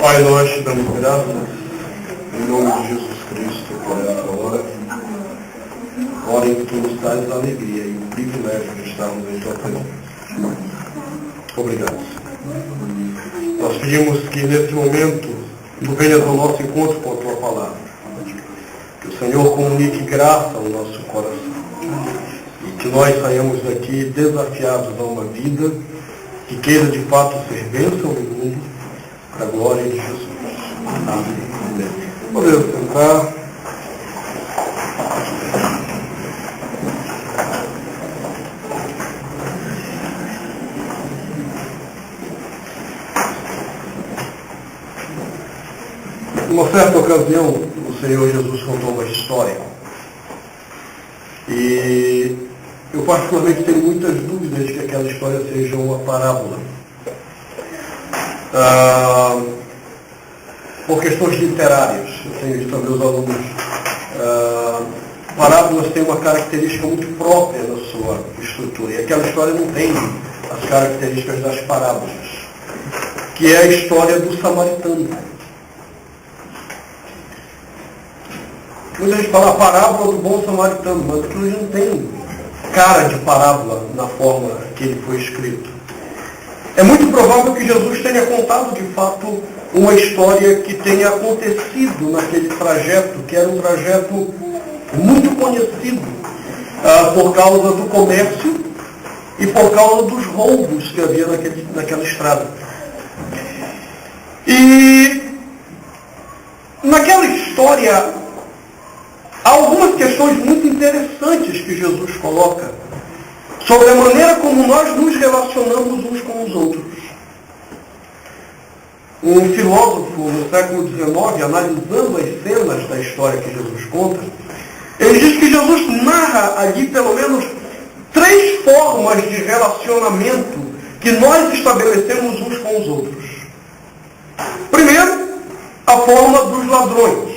Pai, nós te damos graças em nome de Jesus Cristo por essa hora. Hora em que tu nos dás a alegria e o privilégio de estarmos em tua presença. Obrigado. Nós pedimos que nesse momento tu venhas ao nosso encontro com a tua palavra. Que o Senhor comunique graça ao nosso coração. E que nós saímos daqui desafiados a uma vida que queira de fato ser bênção no mundo, para a glória de Jesus. Amém. Podemos sentar. Numa certa ocasião, o Senhor Jesus contou uma história. E eu particularmente tenho muitas dúvidas de que aquela história seja uma parábola. Por questões literárias, eu tenho dito a meus alunos, parábolas têm uma característica muito própria da sua estrutura, e aquela história não tem as características das parábolas, que é a história do samaritano. Muita gente fala a parábola do bom samaritano, mas aquilo não tem cara de parábola na forma que ele foi escrito. É muito provável que Jesus tenha contado de fato uma história que tenha acontecido naquele trajeto, que era um trajeto muito conhecido por causa do comércio e por causa dos roubos que havia naquela estrada. E naquela história há algumas questões muito interessantes que Jesus coloca sobre a maneira como nós nos relacionamos uns com os outros. Um filósofo no século XIX, analisando as cenas da história que Jesus conta, ele diz que Jesus narra ali pelo menos 3 formas de relacionamento que nós estabelecemos uns com os outros. Primeiro, a forma dos ladrões,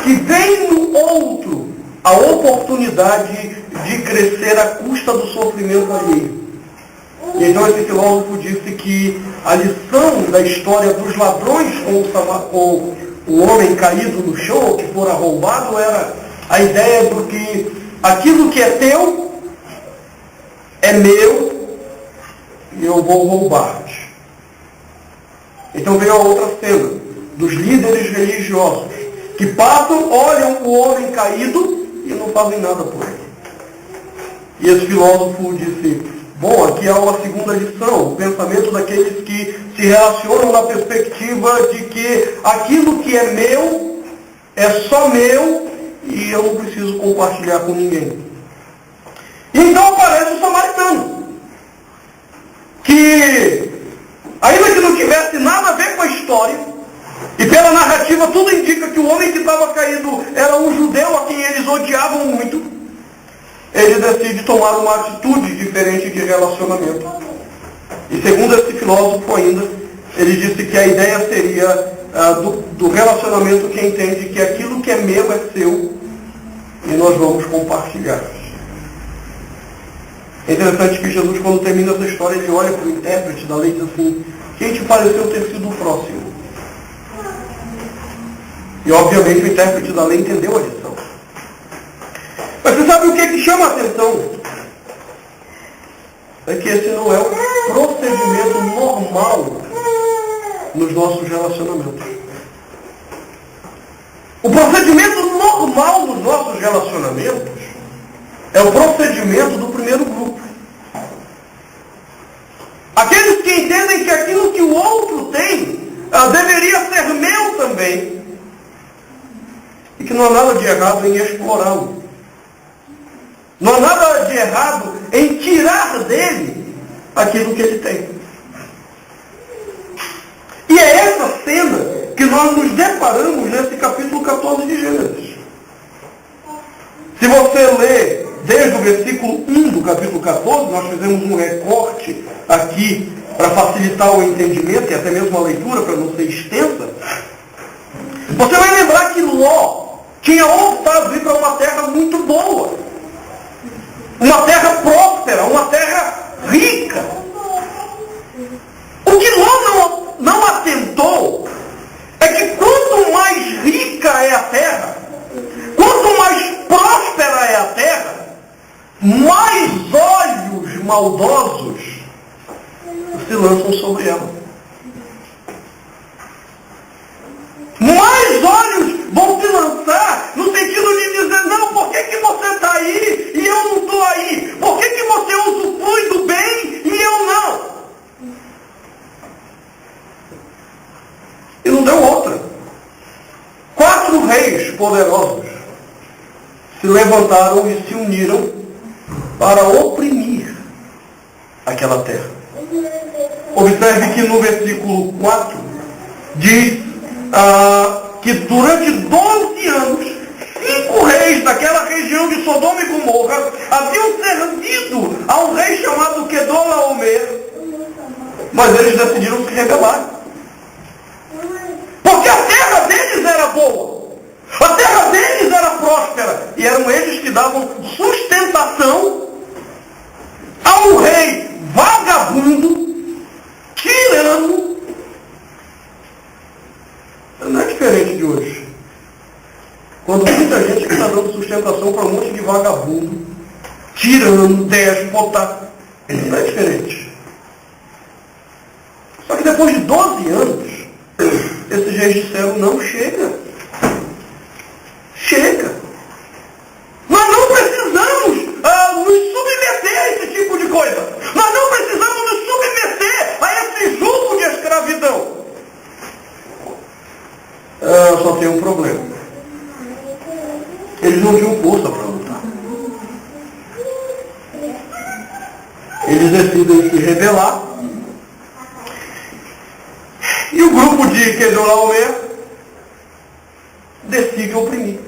que vem no outro a oportunidade de crescer à custa do sofrimento alheio. E então esse filósofo disse que a lição da história dos ladrões com o homem caído no chão, que fora roubado, era a ideia de que aquilo que é teu é meu e eu vou roubar-te. Então veio a outra cena dos líderes religiosos que passam, olham o homem caído e não fazem nada por ele. E esse filósofo disse, bom, aqui há uma segunda lição, o pensamento daqueles que se relacionam na perspectiva de que aquilo que é meu é só meu e eu não preciso compartilhar com ninguém. E então aparece o samaritano, que, ainda que não tivesse nada a ver com a história, e pela narrativa tudo indica que o homem que estava caído era um judeu a quem eles odiavam muito, ele decide tomar uma atitude diferente de relacionamento. E segundo esse filósofo ainda, ele disse que a ideia seria do relacionamento que entende que aquilo que é meu é seu e nós vamos compartilhar. É interessante que Jesus, quando termina essa história, ele olha para o intérprete da lei e diz assim, quem te pareceu ter sido o próximo? E obviamente o intérprete da lei entendeu a lição. Mas você sabe o que chama a atenção? É que esse não é o procedimento normal nos nossos relacionamentos. O procedimento normal nos nossos relacionamentos é o procedimento do primeiro grupo. Aqueles que entendem que aquilo que o outro tem deveria ser meu também. E que não há nada de errado em explorá-lo. Não há nada de errado em tirar dele aquilo que ele tem. E é essa cena que nós nos deparamos nesse capítulo 14 de Gênesis. Se você ler desde o versículo 1 do capítulo 14, nós fizemos um recorte aqui para facilitar o entendimento e até mesmo a leitura para não ser extensa. Você vai lembrar que Ló tinha optado ir para uma terra muito boa. Uma terra próspera, uma terra rica. O que Ló não atentou mais olhos maldosos se lançam sobre ela. Mais olhos vão se lançar no sentido de dizer, não, por que você está aí e eu não estou aí? Por que você usufrui do bem e eu não? E não deu outra. 4 reis poderosos se levantaram e se uniram para oprimir aquela terra. Observe que no versículo 4 diz que durante 12 anos, 5 reis daquela região de Sodoma e Gomorra haviam servido a um rei chamado Quedorlaomer, mas eles decidiram se rebelar. Porque a terra deles era boa, a terra deles era próspera, e eram eles que davam sustentação a um rei vagabundo, tirano. Não é diferente de hoje. Quando muita gente está dando sustentação para um monte de vagabundo, tirano, déspota, não é diferente. Só que depois de 12 anos, esses reis disseram, não, chega. Chega. Nós não precisamos nos submeter a esse tipo de coisa. Nós não precisamos nos submeter a esse jugo de escravidão. Só tem um problema. Eles não tinham força para lutar. Eles decidem se rebelar. E o grupo de Quedorlaomer decide oprimir.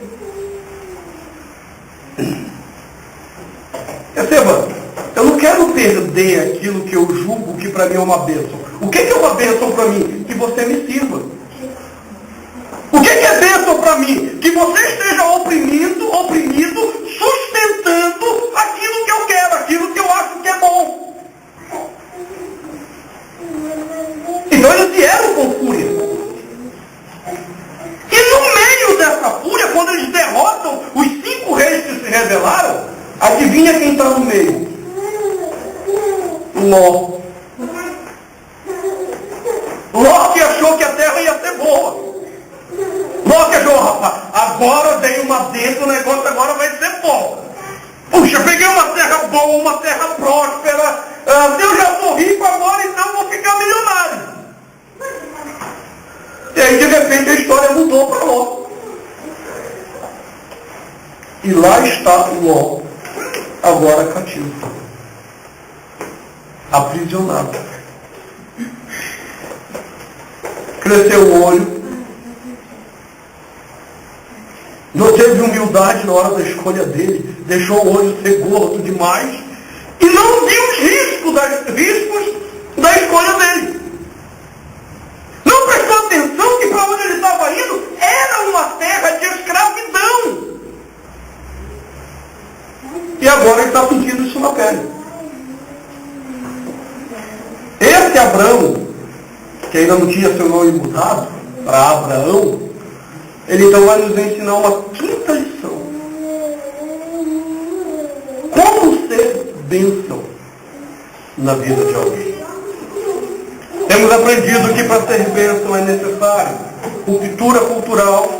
Perceba, eu não quero perder aquilo que eu julgo que para mim é uma bênção. O que é uma bênção para mim? Que você me sirva. O que é bênção para mim? Que você esteja oprimido, sustentando aquilo que eu quero, aquilo que eu acho que é bom. Então eles vieram com fúria. E no meio dessa fúria, quando eles derrotam os 5 reis que se rebelaram, adivinha quem está no meio? Ló. Ló que achou que a terra ia ser boa. Ló que achou, rapaz, agora eu dei uma dentro, o negócio agora vai ser bom. Puxa, peguei uma terra boa, uma terra próspera, eu já sou rico agora, então vou ficar milionário. E aí, de repente, a história mudou para Ló. E lá está Ló, agora cativo, aprisionado. Cresceu o olho, não teve humildade na hora da escolha dele, deixou o olho ser gordo demais e não viu os riscos da escolha dele. Não prestou atenção que para onde ele estava indo era uma terra de escravidão. E agora ele está sentindo isso na pele. Esse Abrão, que ainda não tinha seu nome mudado para Abraão, ele então vai nos ensinar uma 5ª lição. Como ser bênção na vida de alguém. Temos aprendido que para ser bênção é necessário ruptura cultural,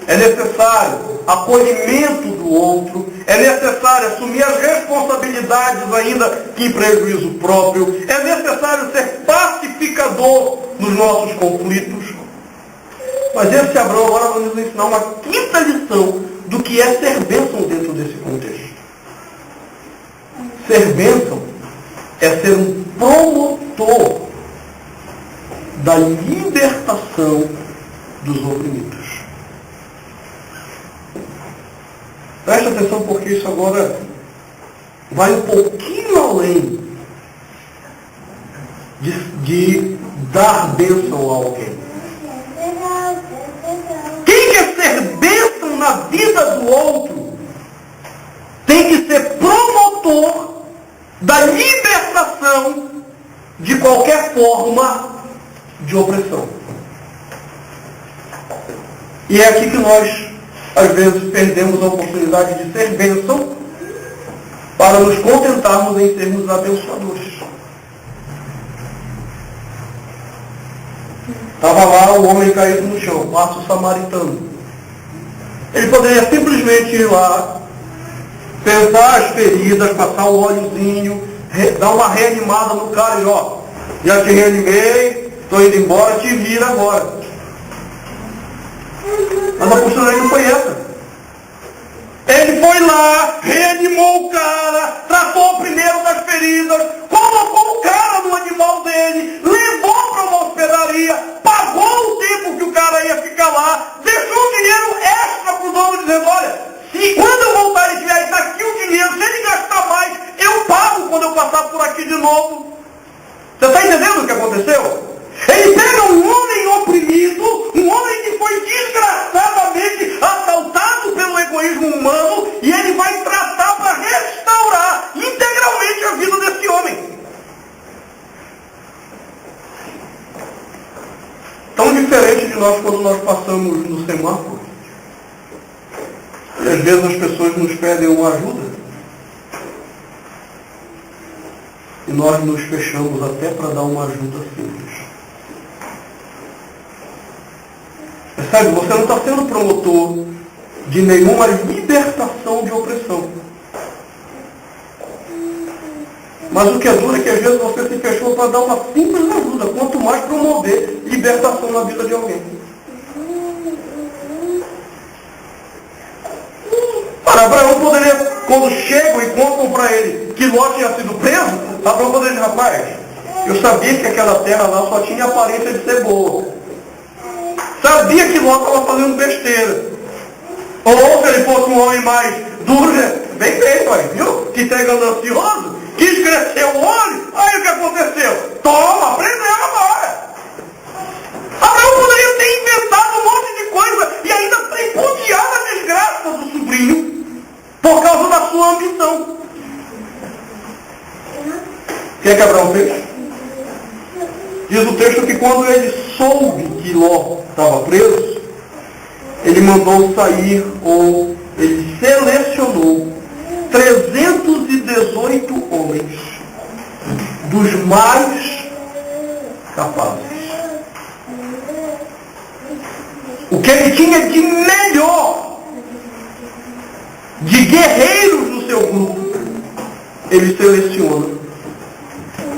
é necessário acolhimento do outro, é necessário assumir as responsabilidades ainda que em prejuízo próprio, é necessário ser pacificador nos nossos conflitos. Mas esse Abraão agora vai nos ensinar uma 5ª lição do que é ser bênção dentro desse contexto. Ser bênção é ser um promotor da libertação dos oprimidos. Preste atenção porque isso agora vai um pouquinho além de dar bênção a alguém. Quem quer ser bênção na vida do outro tem que ser promotor da libertação de qualquer forma de opressão. E é aqui que nós, às vezes, perdemos a oportunidade de ser bênção para nos contentarmos em sermos abençoadores. Estava lá o homem caído no chão, o samaritano. Ele poderia simplesmente ir lá, pensar as feridas, passar o óleozinho, dar uma reanimada no cara e ó, já te reanimei, estou indo embora, te vira agora. Mas a postura dele não foi essa. Ele foi lá, reanimou o cara, tratou primeiro das feridas, colocou o cara no animal dele, levou para uma hospedaria, pagou o tempo que o cara ia ficar lá, deixou dinheiro extra para o dono dizendo, olha, se quando eu voltar e tiver isso aqui o dinheiro, se ele gastar mais, eu pago quando eu passar por aqui de novo. Você está entendendo o que aconteceu? Ele pega um homem oprimido, um homem que foi desgraçadamente assaltado pelo egoísmo humano, e ele vai tratar para restaurar integralmente a vida desse homem. Tão diferente de nós quando nós passamos no semáforo. E às vezes as pessoas nos pedem uma ajuda. E nós nos fechamos até para dar uma ajuda simples. Percebe? Você não está sendo promotor de nenhuma libertação de opressão. Mas o que é duro é que às vezes você se fechou para dar uma simples ajuda, quanto mais promover libertação na vida de alguém. Ora, Abraão poderia, quando chegam e contam para ele que Ló tinha sido preso, Abraão poderia dizer, rapaz, eu sabia que aquela terra lá só tinha aparência de ser boa. Sabia que Ló estava fazendo besteira. Ou se ele fosse um homem mais duro, né? Bem feito, aí, viu? Que está ganancioso, quis crescer o olho, aí o que aconteceu? Toma, prendeu agora. Abraão poderia ter inventado um monte de coisa e ainda tripudiar a desgraça do sobrinho por causa da sua ambição. O que é que Abraão fez? Diz o texto que quando ele soube que Ló estava preso, ele mandou sair, ou ele selecionou 318 homens dos mais capazes. O que ele tinha de melhor, de guerreiros no seu grupo, ele seleciona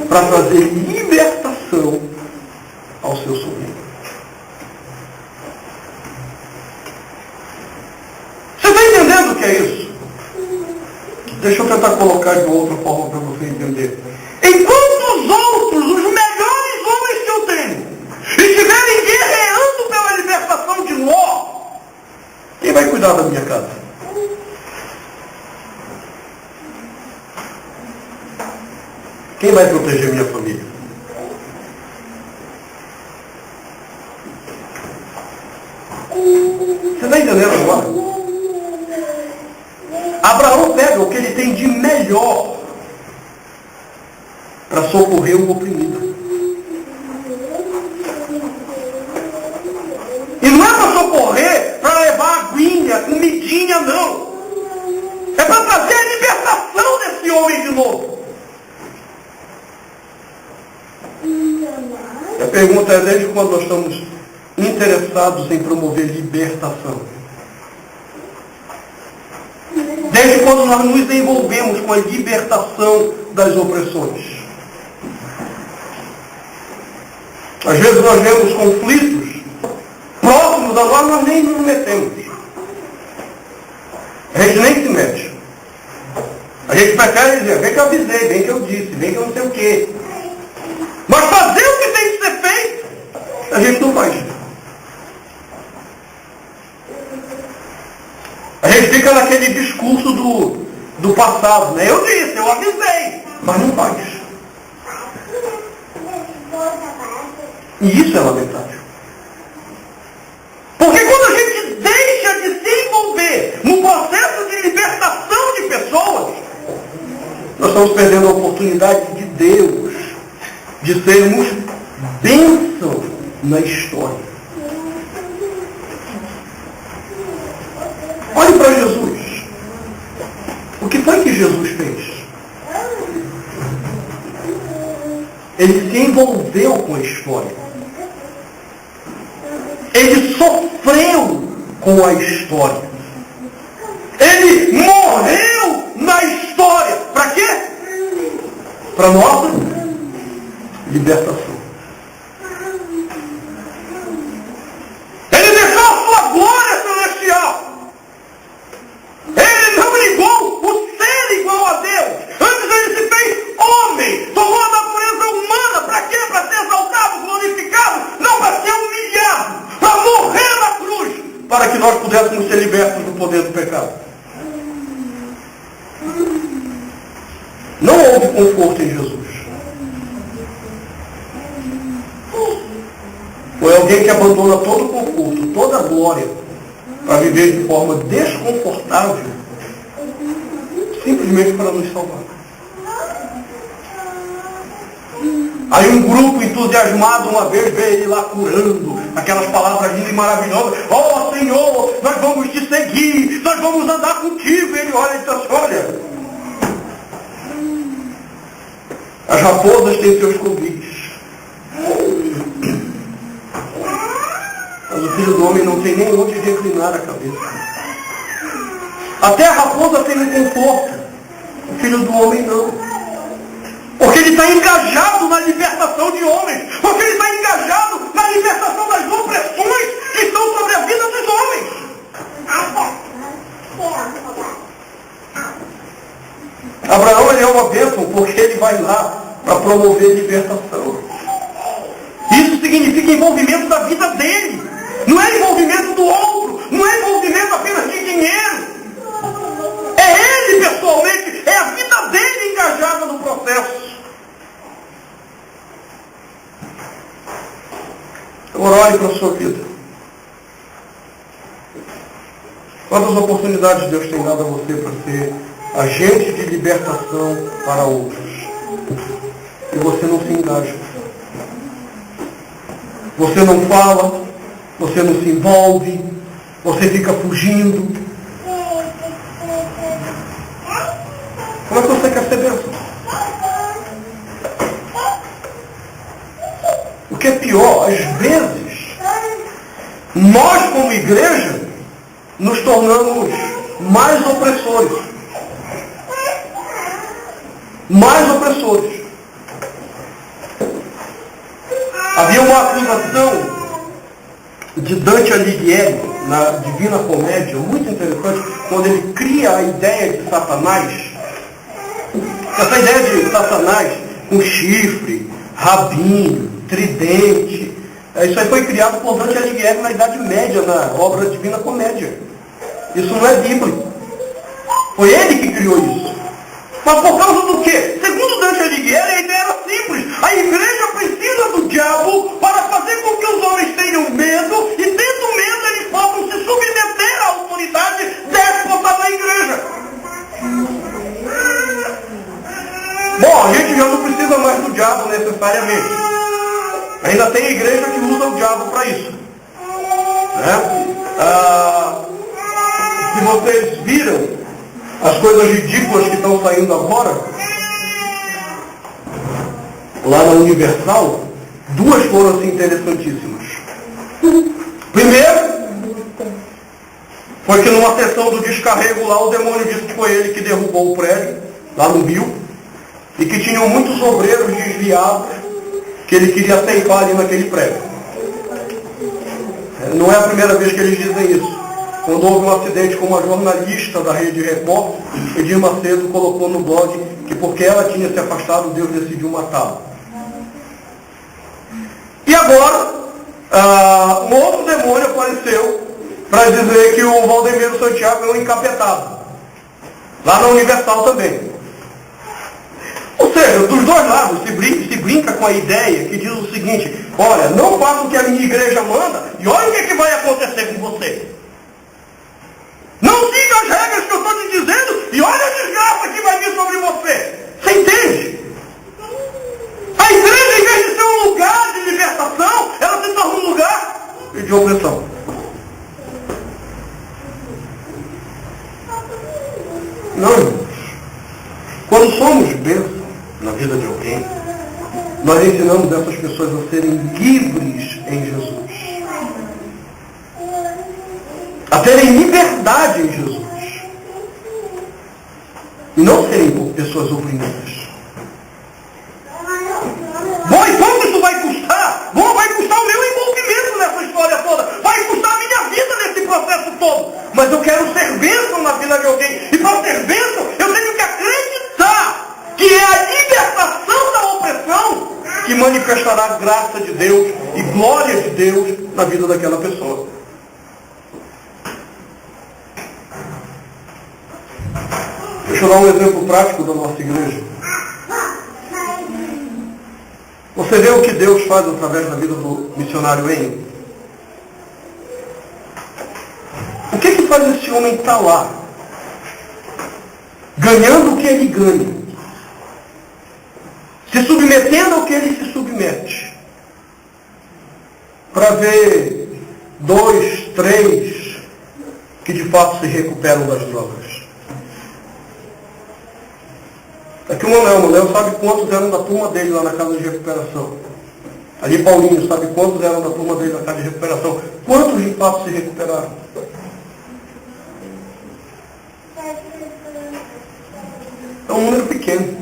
para trazer libertação ao seu sobrinho. Você está entendendo o que é isso? Deixa eu tentar colocar de outra forma para você entender. Enquanto os outros, os melhores homens que eu tenho, estiverem guerreando pela libertação de Ló, quem vai cuidar da minha casa? Quem vai proteger minha família? Você está entendendo agora? Abraão pega o que ele tem de melhor para socorrer o oprimido. E não é para socorrer, para levar aguinha, comidinha, não. É para trazer a libertação desse homem de novo. A pergunta é, desde quando nós estamos interessados em promover libertação? Desde quando nós nos envolvemos com a libertação das opressões? Às vezes nós vemos conflitos próximos a nós nem nos metemos. A gente nem se mete. A gente prefere dizer, bem que eu avisei, bem que eu disse, bem que eu não sei o quê. Mas fazer o que tem que ser feito, a gente não faz. A gente fica naquele discurso do passado, né? Eu disse, eu avisei, mas não faz. E isso é lamentável. Porque quando a gente deixa de se envolver no processo de libertação de pessoas, nós estamos perdendo a oportunidade de Deus de sermos bênção na história. Olhe para Jesus. O que foi que Jesus fez? Ele se envolveu com a história. Ele sofreu com a história. Ele morreu na história. Para quê? Para nossa libertação. Ele deixou a sua glória celestial. Ele não ligou o ser igual a Deus. Antes ele se fez homem. Tomou a natureza humana. Para quê? Para ser exaltado, glorificado. Não para ser humilhado. Para morrer na cruz. Para que nós pudéssemos ser libertos do poder do pecado. Não houve conforto em Jesus. Foi alguém que abandona todo o conforto, toda a glória, para viver de forma desconfortável, simplesmente para nos salvar. Aí um grupo entusiasmado uma vez vê ele lá curando, aquelas palavras lindas e maravilhosas. Oh Senhor, nós vamos te seguir, nós vamos andar contigo. E ele olha e diz assim, olha, as raposas têm seus covis. Mas o Filho do Homem não tem nem onde reclinar a cabeça. Até a raposa tem um conforto. O Filho do Homem não. Porque ele está engajado na libertação de homens. Porque ele está engajado na libertação das opressões que estão sobre a vida dos homens. Abraão ele é uma bênção porque ele vai lá para promover libertação. Isso significa envolvimento da vida dele. Não é envolvimento do outro. Não é envolvimento apenas de dinheiro. É ele pessoalmente. É a vida dele engajada no processo. Agora olhe para a sua vida. Quantas oportunidades Deus tem dado a você para ser agente de libertação para outros? E você não se engaja. Você não fala, você não se envolve, você fica fugindo. Como é que você quer ser bênção? O que é pior, às vezes, nós como igreja, nos tornamos mais opressores. Mais opressores. Havia uma acusação de Dante Alighieri, na Divina Comédia, muito interessante, quando ele cria a ideia de Satanás. Essa ideia de Satanás com chifre, rabinho, tridente, isso aí foi criado por Dante Alighieri na Idade Média, na obra Divina Comédia. Isso não é bíblico. Foi ele que criou isso. Mas por causa do quê? Segundo Dante Alighieri, a ideia era simples. A igreja precisa do diabo para fazer com que os homens tenham medo e, tendo medo, eles possam se submeter à autoridade déspota da igreja. Bom, a gente já não precisa mais do diabo necessariamente. Ainda tem igreja que usa o diabo para isso. Né? Se vocês viram as coisas ridículas que estão saindo agora, lá na Universal, duas foram assim interessantíssimas. Primeiro, foi que numa sessão do descarrego lá, o demônio disse que foi ele que derrubou o prédio, lá no Rio, e que tinham muitos obreiros desviados que ele queria ceifar ali naquele prédio. Não é a primeira vez que eles dizem isso. Quando houve um acidente com uma jornalista da Rede Record, Edir Macedo colocou no blog que porque ela tinha se afastado, Deus decidiu matá-la. E agora, um outro demônio apareceu para dizer que o Valdemiro Santiago é um encapetado. Lá na Universal também. Ou seja, dos dois lados se brinca com a ideia que diz o seguinte: olha, não faça o que a minha igreja manda e olha o que vai acontecer com você. Não siga as regras que eu estou te dizendo e olha a desgraça que vai vir sobre você. Você entende? A igreja, em vez de ser um lugar de libertação, ela se torna um lugar de opressão. Não, irmãos. Quando somos bênção na vida de alguém, Nós ensinamos essas pessoas a serem livres em Jesus. A terem liberdade em Jesus. E não serem pessoas oprimidas. Bom, e quanto isso vai custar? Bom, vai custar o meu envolvimento nessa história toda. Vai custar a minha vida nesse processo todo. Mas eu quero ser bênção na vida de alguém. E para ser bênção, eu tenho que acreditar que é a libertação da opressão que manifestará a graça de Deus e glória de Deus na vida daquela pessoa. Deixa eu dar um exemplo prático da nossa igreja. Você vê o que Deus faz através da vida do missionário Enio? O que faz esse homem estar lá? Ganhando o que ele ganha. Se submetendo ao que ele se submete. Para ver 2, 3 que de fato se recuperam das drogas. Aqui o Manuel sabe quantos eram da turma dele lá na casa de recuperação. Ali Paulinho sabe quantos eram da turma dele na casa de recuperação. Quantos de fato se recuperaram? É um número pequeno.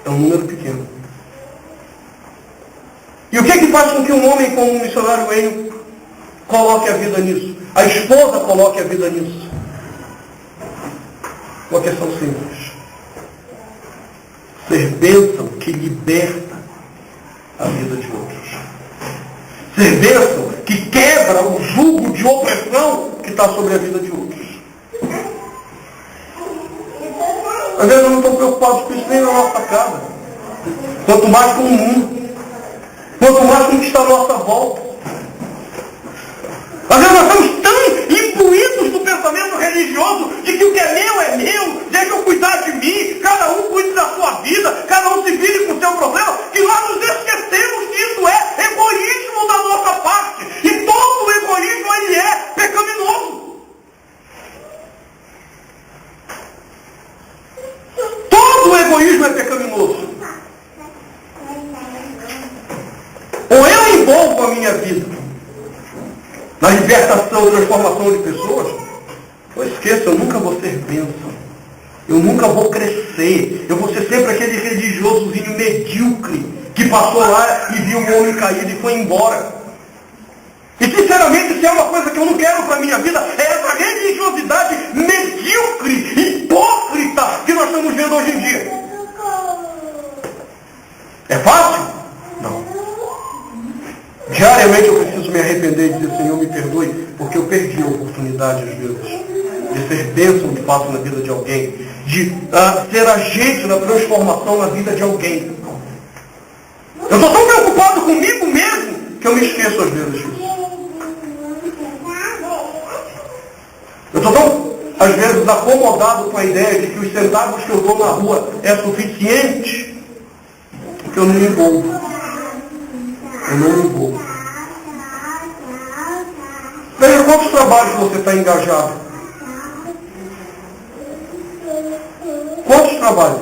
É um número pequeno. E o que faz com que um homem como o missionário Enio coloque a vida nisso? A esposa coloque a vida nisso? Uma questão simples. Ser bênção que liberta a vida de outros. Ser bênção que quebra o jugo de opressão que está sobre a vida de outros. Às vezes eu não estou preocupado com isso nem na nossa casa. Quanto mais com o mundo. Quanto mais com o que está à nossa volta. Às vezes nós estamos tão imbuídos do pensamento religioso de que o que é meu, deixa eu cuidar de mim, cada um cuide da sua vida, cada um se vire com o seu problema, que nós nos esquecemos que isso é egoísmo da nossa parte. E todo o egoísmo ele é pecaminoso. Todo o egoísmo é pecaminoso. Ou eu envolvo a minha vida na libertação e transformação de pessoas, ou esqueça, eu nunca vou ser bênção. Eu nunca vou crescer. Eu vou ser sempre aquele religiosozinho medíocre que passou lá e viu um homem caído e foi embora. E sinceramente, se é uma coisa que eu não quero para a minha vida, é essa religiosidade medíocre, hipócrita que nós estamos vendo hoje em dia. É fácil? Não. Diariamente eu preciso me arrepender e dizer, Senhor, me perdoe, porque eu perdi a oportunidade, às vezes, de ser bênção de fato na vida de alguém, de ser agente na transformação na vida de alguém. Eu estou tão preocupado comigo mesmo que eu me esqueço às vezes disso. Eu estou tão, às vezes, acomodado com a ideia de que os centavos que eu dou na rua é suficiente, que eu não me envolvo. Eu não me envolvo. Veja quantos trabalhos você está engajado. Quantos trabalhos?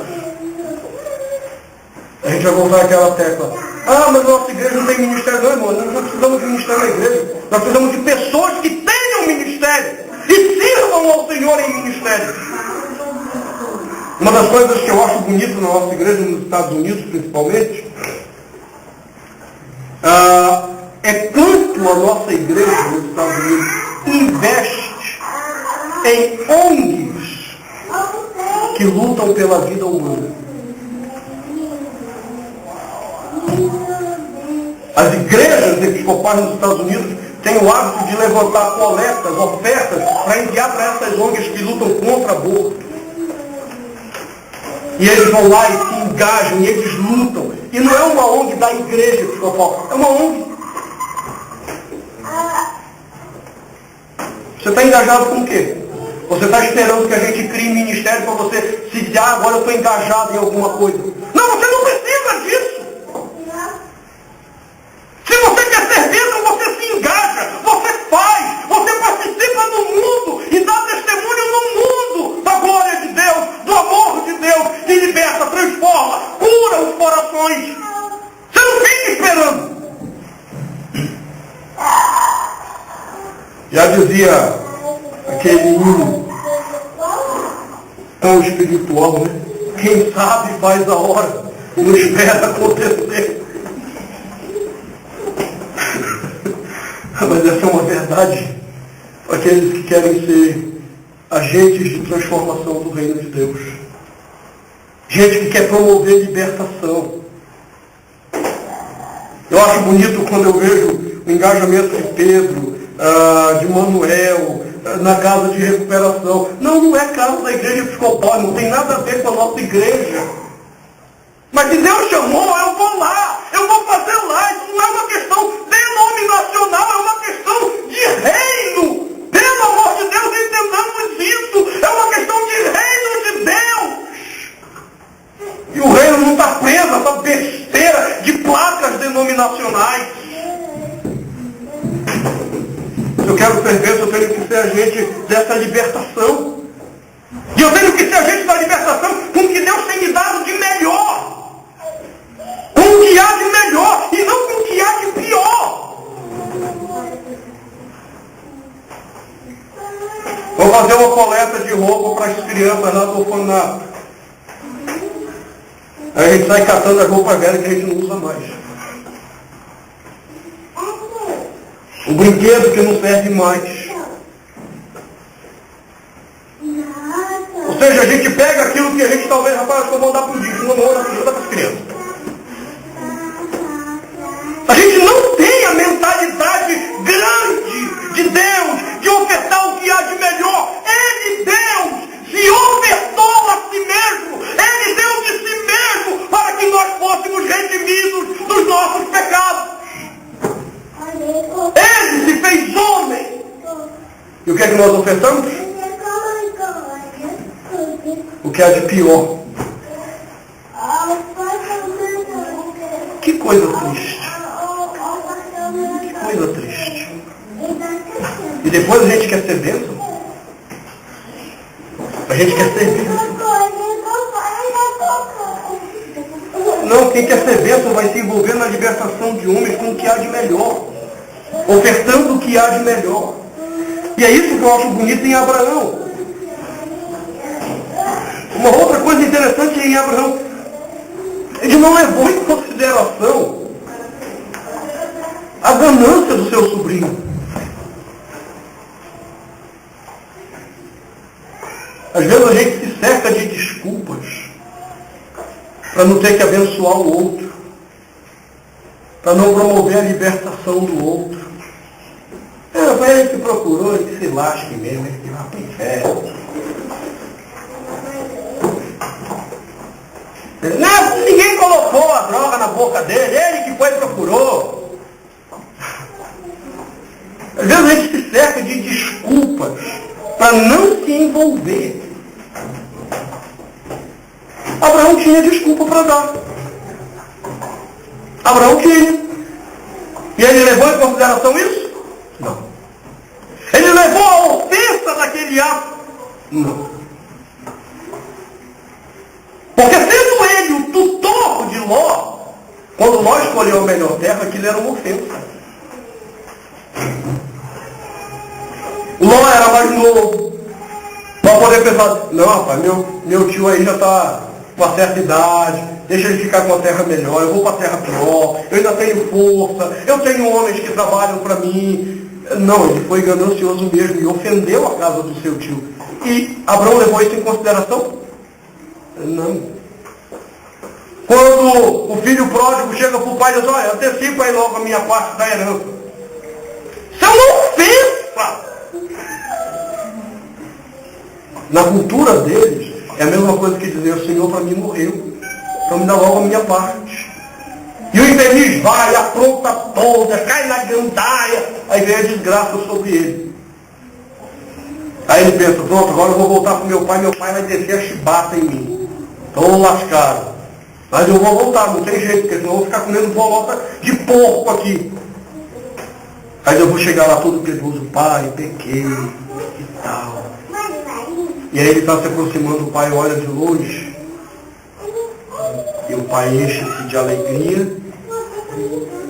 A gente vai voltar àquela tecla. Ah, mas nossa igreja não tem ministério. Não, irmão, nós não precisamos de ministério na igreja. Nós precisamos de pessoas que tenham ministério e sirvam ao Senhor em ministério. Uma das coisas que eu acho bonito na nossa igreja, nos Estados Unidos principalmente, é quanto a nossa igreja nos Estados Unidos investe em ONGs que lutam pela vida humana. As igrejas episcopais nos Estados Unidos têm o hábito de levantar coletas, ofertas, para enviar para essas ONGs que lutam contra aborto. E eles vão lá e se engajam, e eles lutam. E não é uma ONG da igreja episcopal, é uma ONG. Você está engajado com o quê? Você está esperando que a gente crie ministério para você se dizer, agora eu estou engajado em alguma coisa. Não, você não precisa disso. Se você quer ser bênção, você se engaja, você faz, você participa no mundo e dá testemunho no mundo da glória de Deus, do amor de Deus, que liberta, transforma, dizia aquele hino tão espiritual, né? Quem sabe faz a hora, não espera acontecer. Mas essa é uma verdade para aqueles que querem ser agentes de transformação do reino de Deus. Gente que quer promover libertação. Eu acho bonito quando eu vejo o engajamento de Pedro, de Manuel, na casa de recuperação. Não é casa da igreja episcopal, não tem nada a ver com a nossa igreja. Mas se Deus chamou, eu vou lá, eu vou fazer lá. Isso não é uma questão denominacional, é uma questão de reino. Pelo amor de Deus, entendamos isso. É uma questão de reino de Deus. E o reino não está preso a essa besteira de placas denominacionais. Se eu quero ser bênção, eu tenho que ser agente dessa libertação. E eu tenho que ser agente da libertação com o que Deus tem me dado de melhor. Com o que há de melhor e não com o que há de pior. Vou fazer uma coleta de roupa para as crianças lá do orfanato. Aí a gente sai catando as roupas velhas que a gente não usa mais. Um brinquedo que não serve mais. Ou seja, a gente pega aquilo que a gente talvez, rapaz, eu vou mandar para o dia, não vou mandar para as crianças. A gente não tem a mentalidade grande de Deus, de ofertar o que há de melhor. Ele, Deus, se ofertou a si mesmo. Ele deu de si mesmo para que nós fôssemos redimidos dos nossos pecados. Ele se fez homem. E o que é que nós ofertamos? O que há de pior. Que coisa triste. Que coisa triste. E depois a gente quer ser bênção. A gente quer ser bênção. Não, quem quer ser bênção vai se envolver na libertação de homens com o que há de melhor. Ofertando o que há de melhor. E é isso que eu acho bonito em Abraão. Uma outra coisa interessante em Abraão, ele não levou em consideração a ganância do seu sobrinho. Às vezes a gente se cerca de desculpas para não ter que abençoar o outro, para não promover a libertação do outro. Foi ele que procurou, ele que se lasque mesmo, ele que vai para o inferno. Não, ninguém colocou a droga na boca dele, ele que foi e procurou. Às vezes a gente se cerca de desculpas para não se envolver. Abraão tinha desculpa para dar. Abraão tinha. E ele levou em consideração isso? Não. Ele levou a ofensa daquele ato? Não. Porque sendo ele o tutor de Ló, quando Ló escolheu a melhor terra, aquilo era uma ofensa. Ló era mais novo. Para poder pensar, não, rapaz, meu tio aí já está com uma certa idade, deixa ele ficar com a terra melhor, eu vou para a terra pior, eu ainda tenho força, eu tenho homens que trabalham para mim. Não, ele foi ganancioso mesmo e ofendeu a casa do seu tio. E Abraão levou isso em consideração? Não. Quando o filho pródigo chega para o pai e diz, olha, antecipa aí logo a minha parte da herança. Isso é uma ofensa! Na cultura deles, é a mesma coisa que dizer, o Senhor para mim morreu, então me dá logo a minha parte. E o infeliz vai, apronta toda, cai na gandaia, aí vem a desgraça sobre ele. Aí ele pensa, pronto, agora eu vou voltar para meu pai vai descer a chibata em mim. Estou lascado. Mas eu vou voltar, não tem jeito, porque senão eu vou ficar comendo bolota de porco aqui. Aí eu vou chegar lá todo piedoso, pai, pequei e tal. E aí ele está se aproximando, o pai olha de longe, e o pai enche-se de alegria,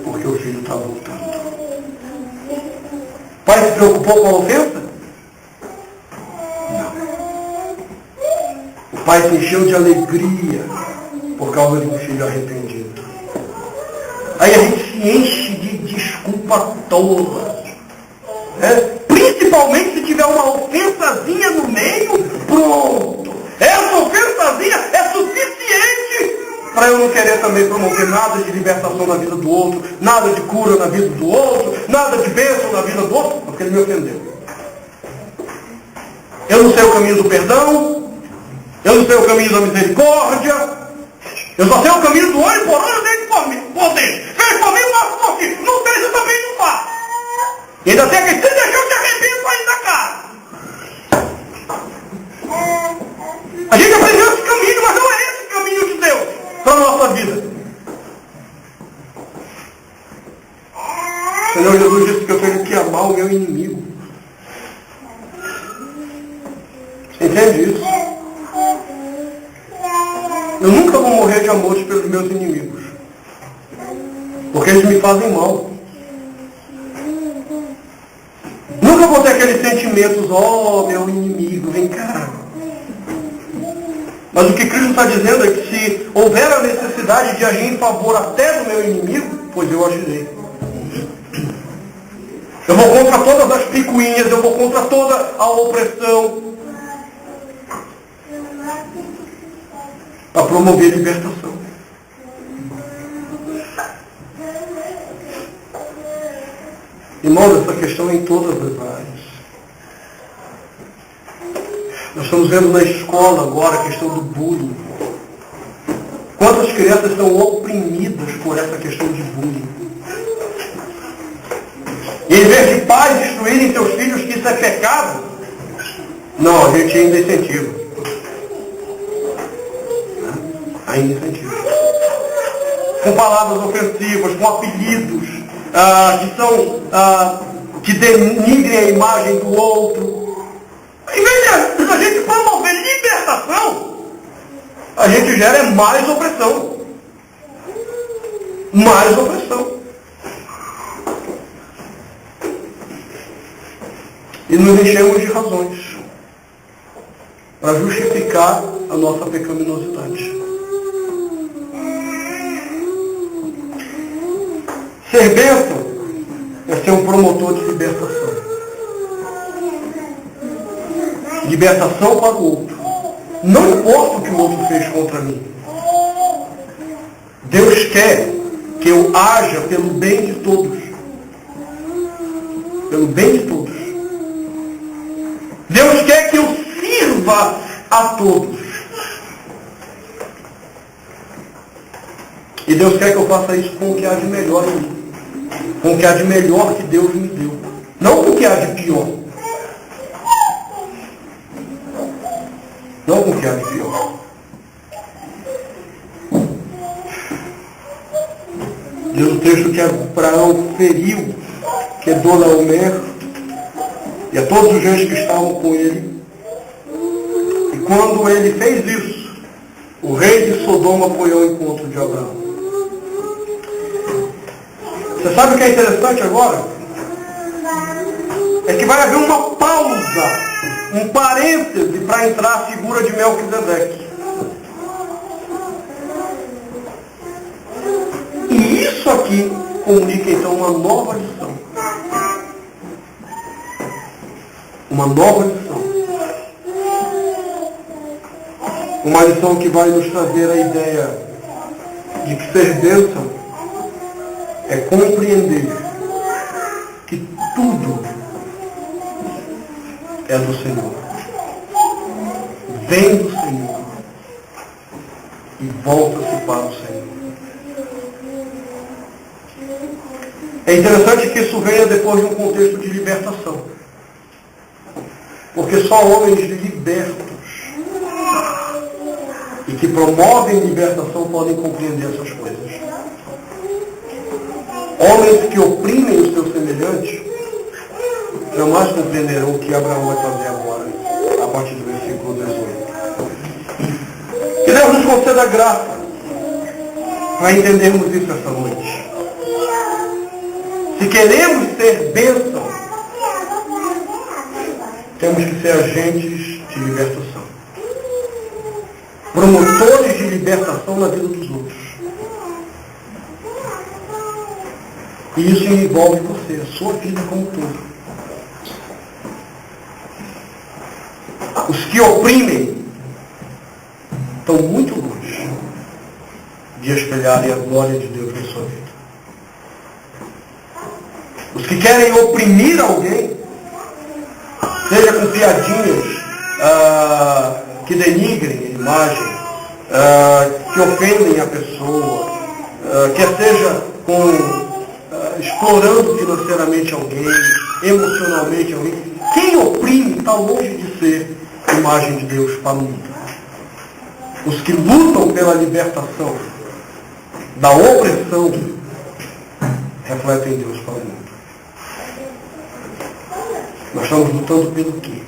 porque o filho está voltando. pai se preocupou com a ofensa? Não. O pai se encheu de alegria por causa de um filho arrependido. Aí a gente se enche de desculpa tola. Principalmente se tiver uma ofensazinha no meio, pronto. Essa ofensazinha é suficiente para eu não querer também promover nada de libertação na vida do outro, nada de cura na vida do outro, nada de bênção na vida do outro, porque ele me ofendeu. Eu não sei o caminho do perdão, eu não sei o caminho da misericórdia, eu só sei o caminho do olho por olho, dentro por dentro. Fez por mim, eu faço por ti. Não fez, eu também não faço. E ainda tem que se deixou te arrependo ainda, cara. A gente aprendeu esse caminho, mas não é esse caminho de Deus para a nossa vida. O Senhor Jesus disse que eu tenho que amar o meu inimigo. Você entende isso? Eu nunca vou morrer de amor pelos meus inimigos. Porque eles me fazem mal. Nunca vou ter aqueles sentimentos, oh, meu inimigo, vem cá. Mas o que Cristo está dizendo é que se houver a necessidade de agir em favor até do meu inimigo, pois eu agirei. Eu vou contra todas as picuinhas, eu vou contra toda a opressão. Para promover libertação. Irmãos, essa questão é em todas as áreas. Nós estamos vendo na escola agora a questão do bullying. Quantas crianças são oprimidas por essa questão de bullying? E em vez de pais instruírem seus filhos que isso é pecado, não, a gente ainda incentiva. Ainda incentiva. Com palavras ofensivas, com apelidos, que denigrem a imagem do outro. Em vez de a gente promover libertação, a gente gera mais opressão. Mais opressão. E nos enchemos de razões para justificar a nossa pecaminosidade. Ser bênção é ser um promotor de libertação. Libertação para o outro. Não importa o que o outro fez contra mim. Deus quer que eu haja pelo bem de todos. Pelo bem de todos. Deus quer que eu sirva a todos. E Deus quer que eu faça isso com o que há de melhor em mim. Com o que há de melhor que Deus me deu. Não com o que há de pior. Não com o que há de pior. Diz o texto que Abraão feriu Quedorlaomer e a todos os gente que estavam com ele. E quando ele fez isso, o rei de Sodoma foi ao encontro de Abraão. Você sabe o que é interessante agora? É que vai haver uma pausa, um parêntese para entrar a figura de Melquisedeque. E isso aqui comunica então uma nova lição. Uma nova lição. Uma lição que vai nos trazer a ideia de que ser bênção é compreender que tudo é do Senhor. Vem do Senhor e volta-se para o Senhor. É interessante que isso venha depois de um contexto de libertação. Porque só homens libertos e que promovem libertação podem compreender essas coisas. Homens que oprimem os seus semelhantes jamais compreenderão o que Abraão vai fazer agora, a partir do versículo 18. Que Deus nos conceda graça para entendermos isso essa noite. Se queremos ser bênção, temos que ser agentes de libertação. Promotores de libertação na vida dos outros. E isso envolve você, a sua vida como um todo. Os que oprimem estão muito longe de espelharem a glória de Deus na sua vida. Os que querem oprimir alguém, seja com piadinhas que denigrem a imagem, que ofendem a pessoa, quer seja explorando financeiramente alguém, emocionalmente alguém, quem oprime está longe de ser imagem de Deus para o mundo. Os que lutam pela libertação da opressão refletem Deus para o mundo. Nós estamos lutando pelo quê?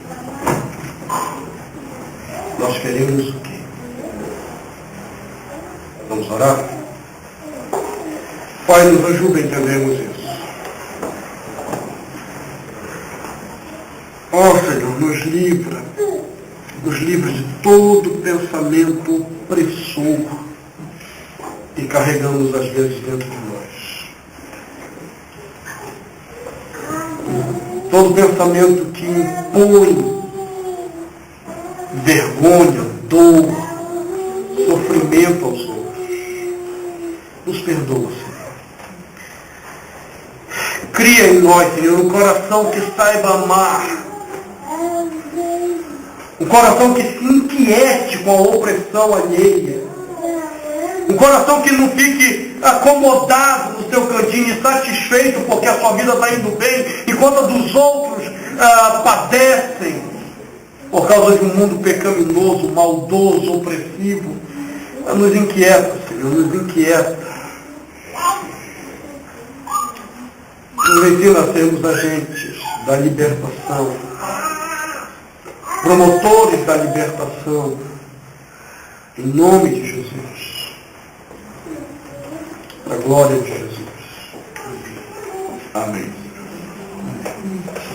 Nós queremos o quê? Vamos orar? Pai, nos ajuda a entendermos isso. Ó Senhor, nos livra de todo pensamento opressor que carregamos às vezes dentro de nós. Todo pensamento que impõe vergonha, dor, sofrimento aos outros. Nos perdoa, Senhor. Cria em nós, Senhor, um coração que saiba amar. Um coração que se inquiete com a opressão alheia. Um coração que não fique acomodado no seu cantinho e satisfeito porque a sua vida está indo bem, enquanto a dos outros padecem por causa de um mundo pecaminoso, maldoso, opressivo. Nos inquieta, Senhor, nos inquieta. Nos ensina a sermos agentes da libertação, promotores da libertação, em nome de Jesus, para a glória de Jesus. Amém.